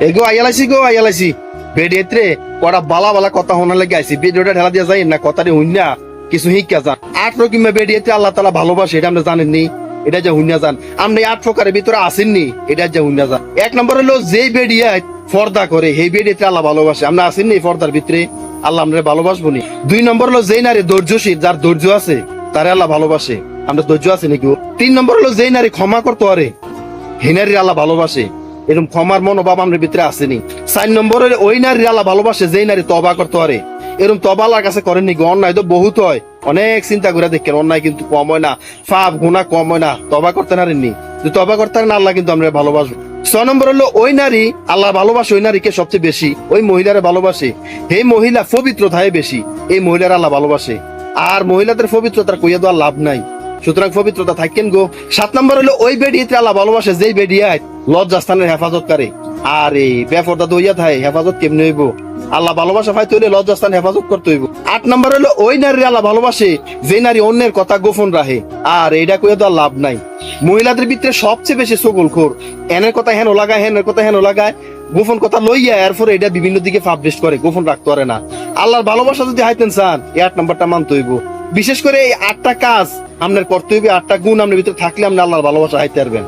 এগো আইয়ালাইছি বেডিয়েত্রে কড়া বালা বালা কথা শোনা লাগে আইছি ভিডিওটা ঢেলা দিয়া যায় না কথাটি হুইনা কিছু শিক্ষা যান 18 কিংবা বেডিয়েত্রে আল্লাহ তাআলা ভালোবাসে এটা আমরা জানেননি, এটা যে হুইনা যান আপনি 8 প্রকারের ভিতরে আসেননি, এটা যে হুইনা যান। এক নম্বর হলো যেই বেডিয়ায় পর্দা করে সেই বেডিয়েত্রে আল্লাহ ভালোবাসে, আমরা আসেননি পর্দার ভিতরে, আল্লাহ আমরা ভালোবাসবো নি। 2 নম্বর হলো যেই নারী ধৈর্যশীল, যার ধৈর্য আছে তারে আল্লাহ ভালোবাসে, আমরা ধৈর্য আছে নাকি। 3 নম্বর হলো যেই নারী ক্ষমা করতে পারে হে নারী আল্লাহ ভালোবাসে, এরকম ক্ষমার মনোভাব আমাদের ভিতরে আসেনি। 4 নম্বর হলে ওই নারী আল্লাহ ভালোবাসে যেই নারী তবা করতে পারে, এরকম তবা আল্লাহর কাছে করেন নাকি। অন্যায় তো বহুত হয়, অনেক চিন্তা করে দেখেন অন্যায় কিন্তু কম হয় না, পাপ গুনাহ কম হয় না, তবা করতে নারেননি, যদি তবা করতে না আল্লাহ কিন্তু আমরা ভালোবাসবো। 6 নম্বর হলো ওই নারী আল্লাহ ভালোবাসে ওই নারীকে সবচেয়ে বেশি, ওই মহিলারে ভালোবাসে, এই মহিলা পবিত্রতায় বেশি, এই মহিলার আল্লাহ ভালোবাসে। আর মহিলাদের পবিত্রতার কইয়া দেওয়ার লাভ নাই, সুতরাং পবিত্রতা থাকেন গো। 7 নম্বর হলো ওই বেডিয়েতে আল্লাহ ভালোবাসে যেই বেডিয়ায় লজ্জাস্থানের হেফাজত করে। আর এই বেপরদা দইয়া থাকে হেফাজত কেমনে হইব, আল্লাহ ভালোবাসা পাইতে হইলে লজ্জাস্থান হেফাজত করতে হইব। 8 নম্বর হলো ওই নারী আল্লাহ ভালোবাসে যে নারী অন্যের কথা গোপন রাখে, আর এইটা কইয়া দেওয়ার লাভ নাই। মহিলাদের ভিতরে সবচেয়ে বেশি সগলখোর, এনের কথা হেন লাগায়, হেনের কথা হেন লাগায়, গোপন কথা লইয়া এরপরে এটা বিভিন্ন দিকে পাবলিশ করে, গোপন রাখতে পারে না। আল্লাহর ভালোবাসা যদি হাইতেন চান এই 8 নম্বরটা মানতে হইব। বিশেষ করে এই 8টা কাজ আপনার করতে হইবে, 8টা গুণ আপনার ভিতরে থাকলে আপনি আল্লাহর ভালোবাসা হাইতে পারবেন।